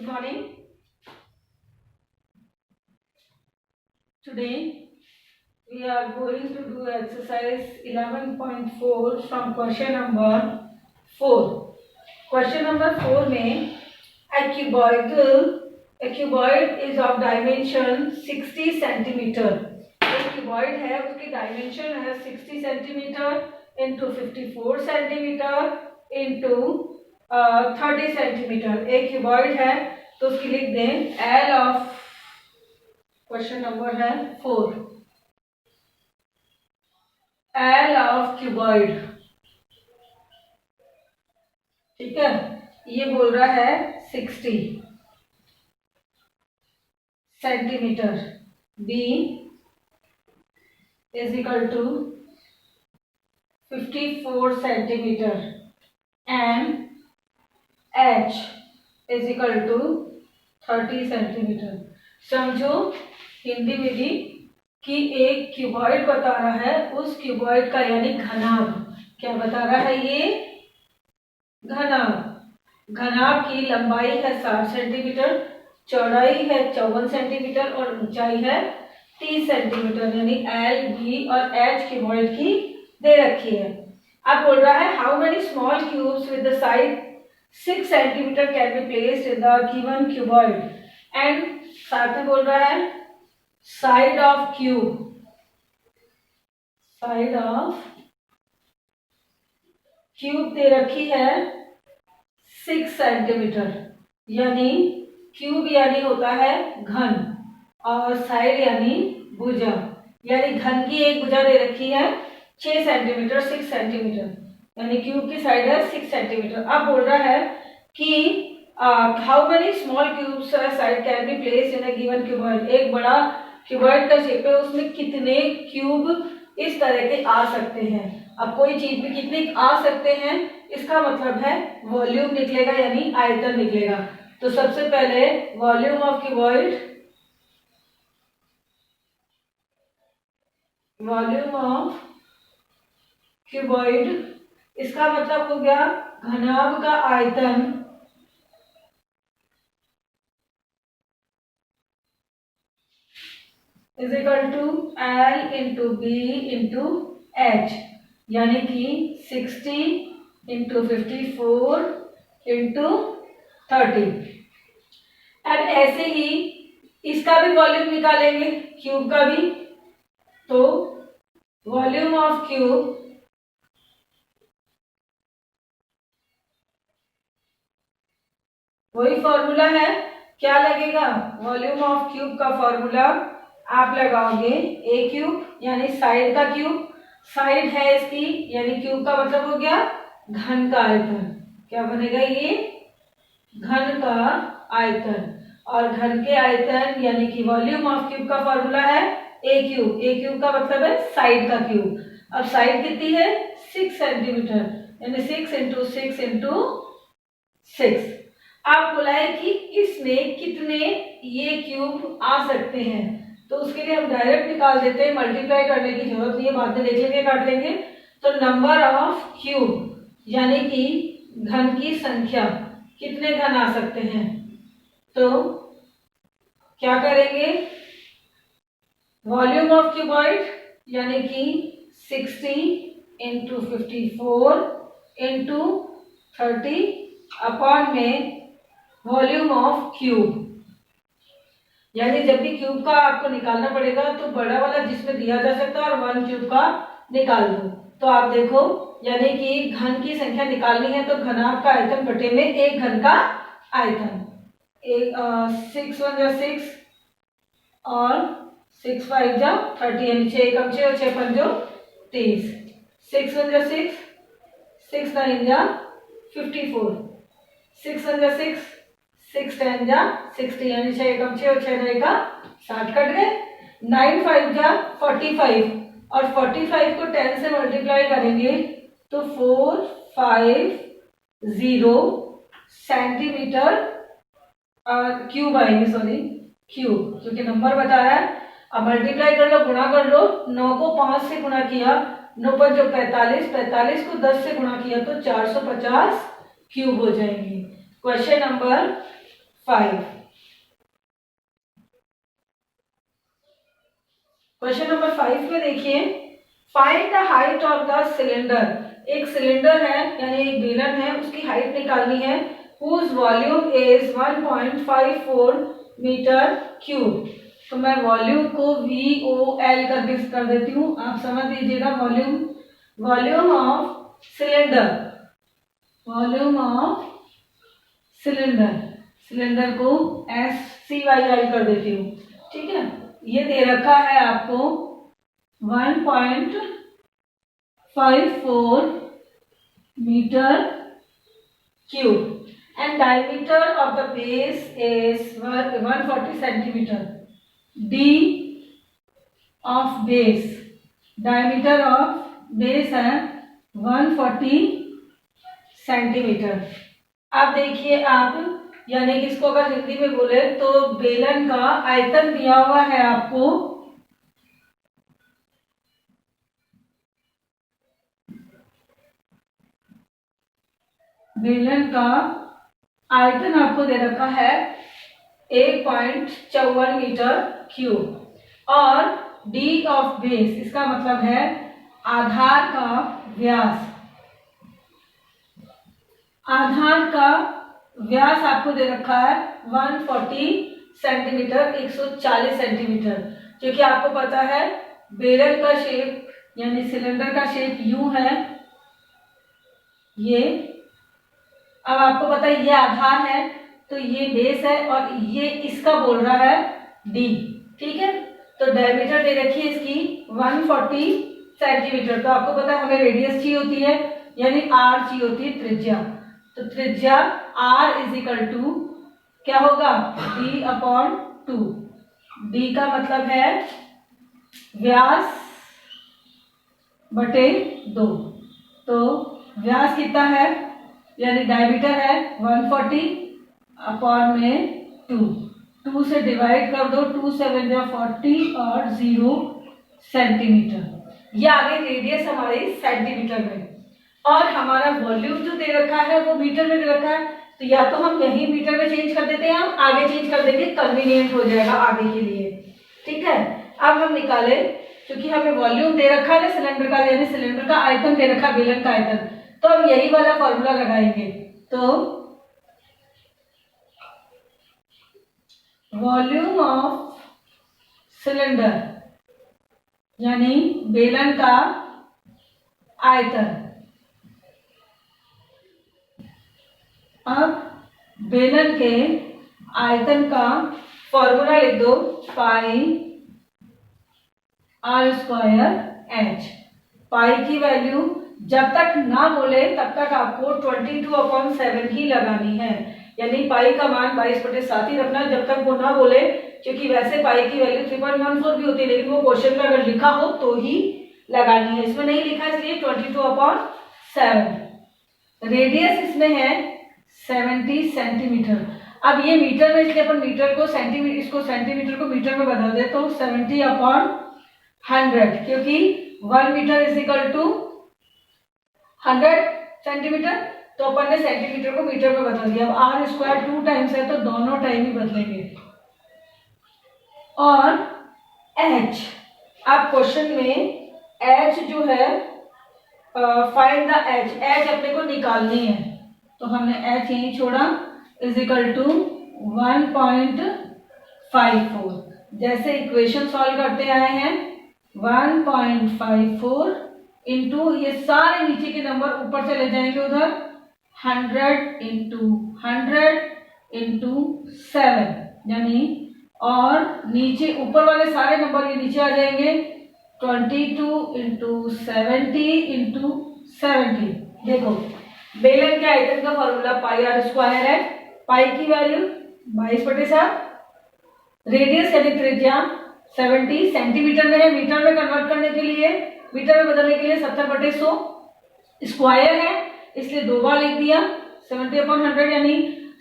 Good morning. Today we are going to do exercise 11.4 from question number 4. Question number 4 में a cuboid is of dimension 60 centimetre. एक cuboid है, उसकी dimension है 60 centimetre into 54 centimetre into 30 centimetre. एक cuboid है तो उसकी लिख दें एल ऑफ, क्वेश्चन नंबर है 4, एल ऑफ क्यूबॉइड. ठीक है, ये बोल रहा है 60 centimetre. B is equal to 54 centimetre and H is equal to 30 centimetre. समझो हिंदी में भी कि एक क्यूबॉइड बता रहा है, उस क्यूबॉइड का यानी घनाभ. क्या बता रहा है ये? घनाभ. घनाभ की लंबाई है 60 सेंटीमीटर, चौड़ाई है 54 सेंटीमीटर और ऊंचाई है 30 सेंटीमीटर. यानी एल, बी और एच क्यूबॉइड की दे रखी है. अब बोल रहा है how many small cubes with the size 6 centimetre can be placed in the given cuboid. And साथ में बोल रहा है side of cube, side of cube दे रखी है 6 सेंटीमीटर. यानी क्यूब यानी होता है घन और साइड यानी भुजा. यानी घन की एक भुजा दे रखी है 6 सेंटीमीटर, 6 सेंटीमीटर, यानी क्यूब की साइड है 6 सेंटीमीटर. अब बोल रहा है कि how many small cubes side can be place in a given cuboid. एक बड़ा क्यूबॉइड का शेप है, उसमें कितने क्यूब इस तरह के आ सकते हैं. अब कोई चीज में कितने आ सकते हैं, इसका मतलब है वॉल्यूम निकलेगा यानी आयतन निकलेगा. तो सबसे पहले volume of cuboid, volume of cuboid, इसका मतलब हो गया घनाभ का आयतन is equal to L into B into H. यानी कि 60 इंटू 54 इंटू 30. एंड ऐसे ही इसका भी वॉल्यूम निकालेंगे, क्यूब का भी. तो वॉल्यूम ऑफ क्यूब वही फॉर्मूला है. क्या लगेगा? वॉल्यूम ऑफ क्यूब का फॉर्मूला आप लगाओगे ए क्यूब यानी साइड का क्यूब. साइड है इसकी यानी क्यूब का मतलब हो गया घन का आयतन. क्या बनेगा ये? घन का आयतन. और घन के आयतन यानी कि वॉल्यूम ऑफ क्यूब का फॉर्मूला है ए क्यूब. ए क्यूब का मतलब है साइड का क्यूब. अब साइड कितनी है? 6 सेंटीमीटर, यानी 6 इंटू 6 इंटू 6. आप बोला है कि इसमें कितने ये क्यूब आ सकते हैं, तो उसके लिए हम डायरेक्ट निकाल देते हैं, मल्टीप्लाई करने की जरूरत नहीं है, बाद में देख लेंगे, काट लेंगे. तो नंबर ऑफ क्यूब यानी कि घन की संख्या, कितने घन आ सकते हैं. तो क्या करेंगे? वॉल्यूम ऑफ क्यूबॉइड यानी कि 60 इंटू 54 इंटू 30 अपॉन में वॉल्यूम ऑफ क्यूब. यानी जब भी क्यूब का आपको निकालना पड़ेगा तो बड़ा वाला जिसमें दिया जा सकता है और 1 क्यूब का निकाल दो. तो आप देखो, यानी कि घन की संख्या निकालनी है तो घनाभ का आयतन बटे में एक घन का आयतन. 6 1 जा 6 और 6 5 जा 30, यानी 6 एकम 6 और 6 5 30. 6 1 जा 6, 6 9 जा 54, 6 1 जा 6, 6 10 जा 60, यानी 6 एकम 6 और 6 9 का 60 कट गए. 9 5 जा 45 और 45 को 10 से मल्टीप्लाई करेंगे तो 450 सेंटीमीटर क्यूब आएंगे. सॉरी क्यूब, क्योंकि नंबर बता रहा है. अब मल्टीप्लाई कर लो, गुणा कर लो. 9 को 5 से गुणा किया, 9 5 जो 45, 45 को 10 से गुणा किया तो 450 क्यूब हो जाएंगे. क्वेश्चन नंबर क्वेश्चन नंबर 5 में देखिए, find the height of the cylinder. एक सिलेंडर है यानी एक बेलन है, उसकी हाइट निकालनी है, whose volume is 1.54 metre cube. तो मैं वॉल्यूम को VOL करके कर देती हूँ, आप समझ लीजिएगा। वॉल्यूम ऑफ सिलेंडर, सिलेंडर को SCYL कर देती हूँ, ठीक है। ये दे रखा है आपको 1.54 metre cube and diameter of the base is 140 centimetre. D of base, diameter of base है 140 सेंटीमीटर। अब देखिए आप, यानी कि इसको अगर हिंदी में बोले तो बेलन का आयतन दिया हुआ है आपको, बेलन का आयतन आपको दे रखा है 1.54 मीटर क्यूब और D ऑफ बेस, इसका मतलब है आधार का व्यास। आधार का व्यास आपको दे रखा है 140 सेंटीमीटर, 140 सेंटीमीटर, क्योंकि आपको पता है बेलन का शेप यानी सिलेंडर का शेप यूं है ये। अब आपको पता है ये आधार है तो ये बेस है और ये इसका बोल रहा है D, ठीक है। तो डायमीटर दे रखी है इसकी 140 सेंटीमीटर। तो आपको पता है हमें रेडियस चाहिए होती है यानी R चाहिए होती है, त्रिज्या। तो त्रिज्या R इज इक्वल टू क्या होगा, D/2। D का मतलब है व्यास बटे 2। तो व्यास कितना है यानी डायमीटर है 140 अपॉन में 2 से डिवाइड कर दो, 2 7 या 40 और 0 सेंटीमीटर। ये आगे रेडियस हमारी सेंटीमीटर में, और हमारा वॉल्यूम जो दे रखा है वो मीटर में दे रखा है। तो या तो हम यही मीटर में चेंज कर देते हैं, हम आगे चेंज कर देंगे, कन्वीनियंट हो जाएगा आगे के लिए, ठीक है। अब हम निकाले, क्योंकि हमें वॉल्यूम दे रखा है सिलेंडर का, यानी सिलेंडर का आयतन दे रखा है, बेलन का आयतन, तो हम यही वाला फॉर्मूला लगाएंगे। तो वॉल्यूम ऑफ सिलेंडर यानी बेलन का आयतन। अब बेलन के आयतन का फॉर्मूला लिख दो, पाई R स्क्वायर H। पाई की वैल्यू जब तक ना बोले तब तक आपको 22/7 ही लगानी है, यानी पाई का मान 22/7 ही रखना जब तक वो ना बोले, क्योंकि वैसे पाई की वैल्यू 3.14 भी होती है, लेकिन वो क्वेश्चन में अगर लिखा हो तो ही लगानी है। इसमें नहीं लिखा इसलिए 22/7। रेडियस इसमें है 70 सेंटीमीटर। अब ये मीटर में, इसलिए अपन मीटर को सेंटीमीटर, इसको सेंटीमीटर को मीटर में बदल दे तो 70/100, क्योंकि 1 metre is equal to 100 centimetre. तो अपन ने सेंटीमीटर को मीटर में बदल दिया। अब R स्क्वायर 2 टाइम्स है तो दोनों टाइम ही बदलेंगे। और H, अब क्वेश्चन में H जो है, फाइंड द H अपने को निकालनी है, तो हमने H यहीं छोड़ा, इज इक्वल टू 1.54। जैसे इक्वेशन सॉल्व करते आए हैं, 1.54 इंटू ये सारे नीचे के नंबर ऊपर चले जाएंगे उधर, 100 इंटू 100 इंटू 7, यानी, और नीचे ऊपर वाले सारे नंबर ये नीचे आ जाएंगे, 22 इंटू 70 इंटू 70। देखो बेलन के आयतन का फॉर्मूला पाई R स्क्वायर है, पाई की वैल्यू 22/7, रेडियस यानी त्रिज्या 70 सेंटीमीटर में है, मीटर में कन्वर्ट करने के लिए, मीटर में बदलने के लिए 70/100, स्क्वायर है इसलिए 2 बार लिख दिया, 70/100 यानी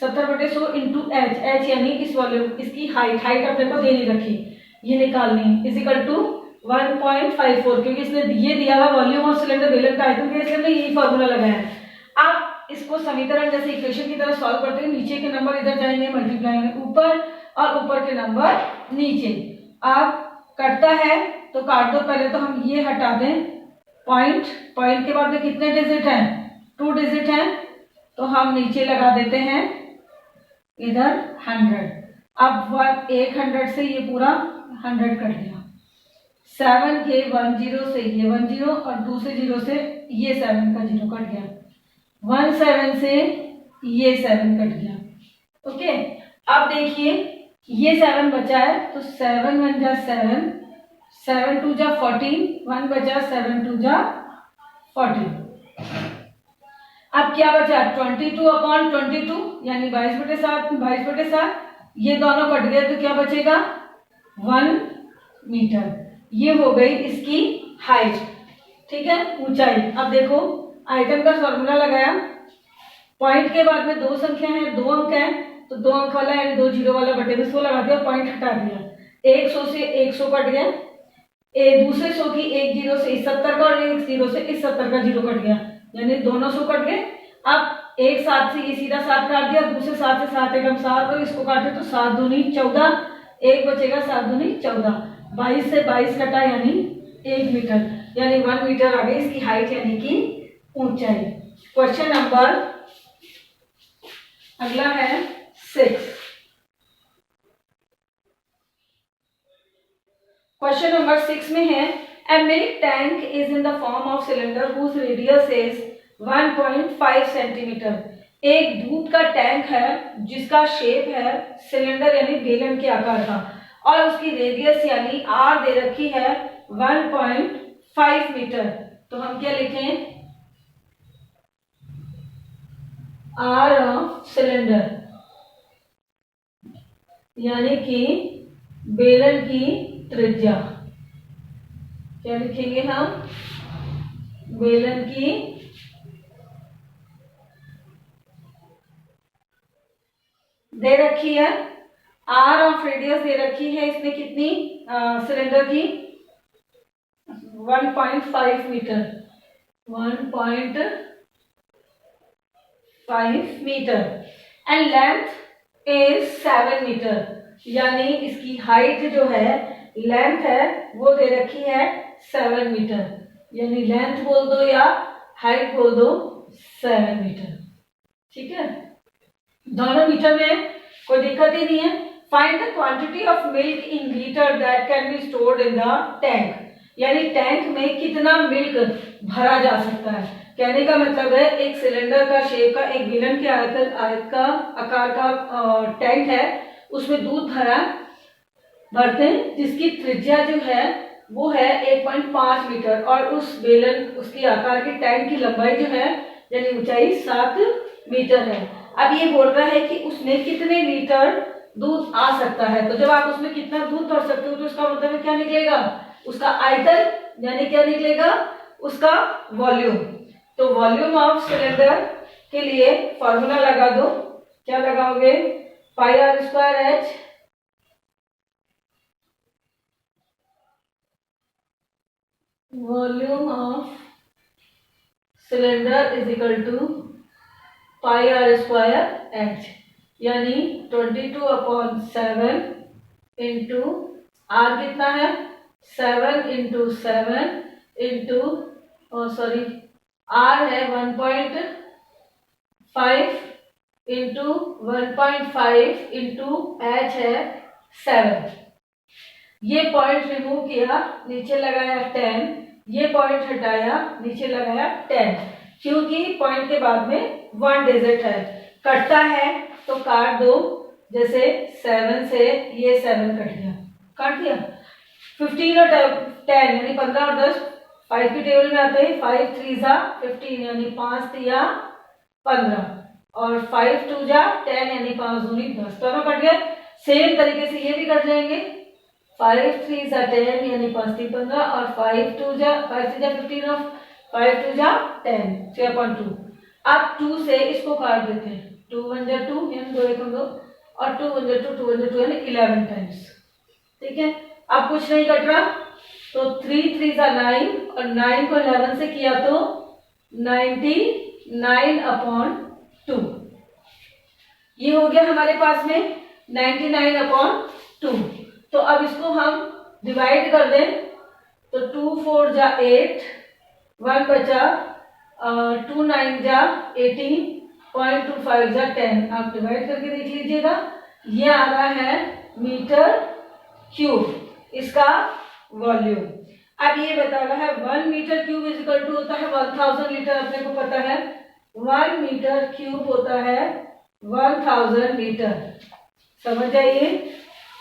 70/100 इंटू H यानी इस वॉल्यूम, इसकी हाइट अपने को देनी रखी, ये निकालनी, इज इक्वल टू 1.54, क्योंकि इसने ये दिया हुआ वॉल्यूम ऑफ सिलेंडर बेलन का आयतन दिया, इसलिए हमने यही फॉर्मूला लगाया है। अब इस इसको समीकरण जैसे इक्वेशन की तरह सॉल्व करते हैं, नीचे के नंबर इधर जाएंगे, मल्टीप्लाई में ऊपर और ऊपर के नंबर नीचे। अब कटता है तो काट दो, पहले तो हम ये हटा दें पॉइंट, पॉइंट के बाद में कितने डिजिट हैं, 2 डिजिट हैं, तो हम नीचे लगा देते हैं इधर 100। अब 100 से ये पूरा 100 कट गया, 7 के 1 0 से ये 1 0 और दूसरे 0 से ये 7 का 0 कट गया, 1 7 से ये 7 कट गया। ओके, अब देखिए ये 7 बचा है तो 7 1 जा 7, 7 2 जा 14, 1 बचा, 7 2 जा 14। अब क्या बचा 22/22 यानी 22/7, 22/7, ये दोनों कट गए तो क्या बचेगा 1 मीटर। ये हो गई इसकी हाइट, ठीक है, ऊंचाई। अब देखो आइटम का फॉर्मूला लगाया, पॉइंट के बाद में 2 संख्या है, 2 अंक है, तो 2 अंक वाला यानी 2 जीरो वाला बटे में 100 लगा दिया, पॉइंट हटा दिया, 100 से 100 कट गया, दूसरे 100 की 1 जीरो से इस 70 का और 1 जीरो से इस 70 का 0 कट गया, यानी दोनों 100 कट गए। अब एक 7 से ये सीधा 7 काट दिया, दूसरे 7 से 7 एकम 7 और इसको काटे तो 7 दूनी 14, एक बचेगा 7 दूनी 14, 22 से 22 कटा यानी 1 मीटर, यानी 1 मीटर आ गई इसकी हाइट यानी कि ऊंचाई। क्वेश्चन नंबर अगला है 6। क्वेश्चन नंबर 6 में है A milk tank is in the form of cylinder whose radius is 1.5 centimetre. एक दूध का टैंक है जिसका शेप है सिलेंडर यानी बेलन के आकार का और उसकी रेडियस यानी आर दे रखी है 1.5 मीटर। तो हम क्या लिखें, आर ऑफ सिलेंडर यानी कि बेलन की त्रिज्या, क्या लिखेंगे हम, बेलन की दे रखी है, आर ऑफ रेडियस दे रखी है इसमें कितनी सिलेंडर की 1.5 metre, 1.5 metre and length is 7 metre, यानी इसकी हाइट जो है लेंथ है वो दे रखी है 7 मीटर, यानी लेंथ बोल दो या हाइट बोल दो 7 मीटर, ठीक है, दोनों मीटर में कोई दिक्कत ही नहीं है। Find the quantity of milk in litre that can be stored in the tank, यानी टैंक में कितना मिल्क भरा जा सकता है। कहने का मतलब है एक सिलेंडर का शेप का एक बेलन के आयत का आकार का टैंक है, उसमें दूध भरते हैं जिसकी त्रिज्या जो है वो है 1.5 मीटर और उस बेलन उसके आकार के टैंक की लंबाई जो है यानी ऊंचाई 7 मीटर है। अब ये बोल रहा है कि उसमें कितने लीटर दूध आ सकता है, तो जब आप उसमें कितना दूध भर सकते हो तो उसका मतलब क्या निकलेगा, उसका आयतन यानी क्या निकलेगा, उसका वॉल्यूम। तो वॉल्यूम ऑफ सिलेंडर के लिए फॉर्मूला लगा दो, क्या लगाओगे, pi R square H volume of cylinder is equal to pi R square H, यानी 22/7 इंटू आर कितना है 7 इंटू 7 इंटू आर है 1.5 इंटू 1.5 इंटू एच है 7। ये पॉइंट रिमूव किया, नीचे लगाया 10, ये पॉइंट हटाया, नीचे लगाया 10, क्योंकि पॉइंट के बाद में 1 डिजिट है, कटता है तो काट दो, जैसे 7 से ये 7 कट गया, काट दिया, 15 और 10 यानी 15 और 10 5 की टेबल में आते हैं, 5 3 जा 15 यानी 5 3 15 और 5 2 जा 10 यानी 5 दूनी 10, दोनों कट गए। सेम तरीके से ये भी कट जाएंगे, 5 3 जा 10 यानी 5 3 15 और 5 3 जा 15 और 5 2 जा 10 6/2। अब 2 से इसको काट देते हैं, 2 1 जा 2 यानी 2 1 2 और 2 1 जा 2 2 1 जा 2 यानी 11 टाइम्स, ठीक है। अब कुछ नहीं कट रहा तो 3 3 जा 9 और 9 को 11 से किया तो 99/10 2। ये हो गया हमारे पास में 99/2। तो अब इसको हम डिवाइड कर दें तो 2 4 जा 8, 1 बचा, 2 9 जा 18, 0.25 जा 10। आप डिवाइड करके देख लीजिएगा। ये आ रहा है मीटर क्यूब इसका वॉल्यूम। अब ये बता रहा है 1 metre cube is equal to होता है 1000 लीटर। अपने को पता है 1 मीटर क्यूब होता है 1000 लीटर। समझ जाइए।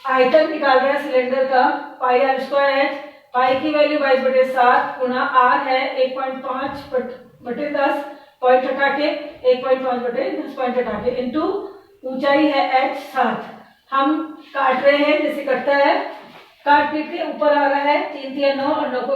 आयतन निकाल रहे हैं सिलेंडर का, पाई आर स्क्वायर एच। पाई की वैल्यू 22/7 गुणा आर है 1.5/10, पॉइंट हटा के 1.5/10 पॉइंट हटा के, इंटू ऊंचाई है h 7। हम काट रहे हैं जैसे कटता है, काट पीट के ऊपर आ रहा है 3 3 9 और 9 को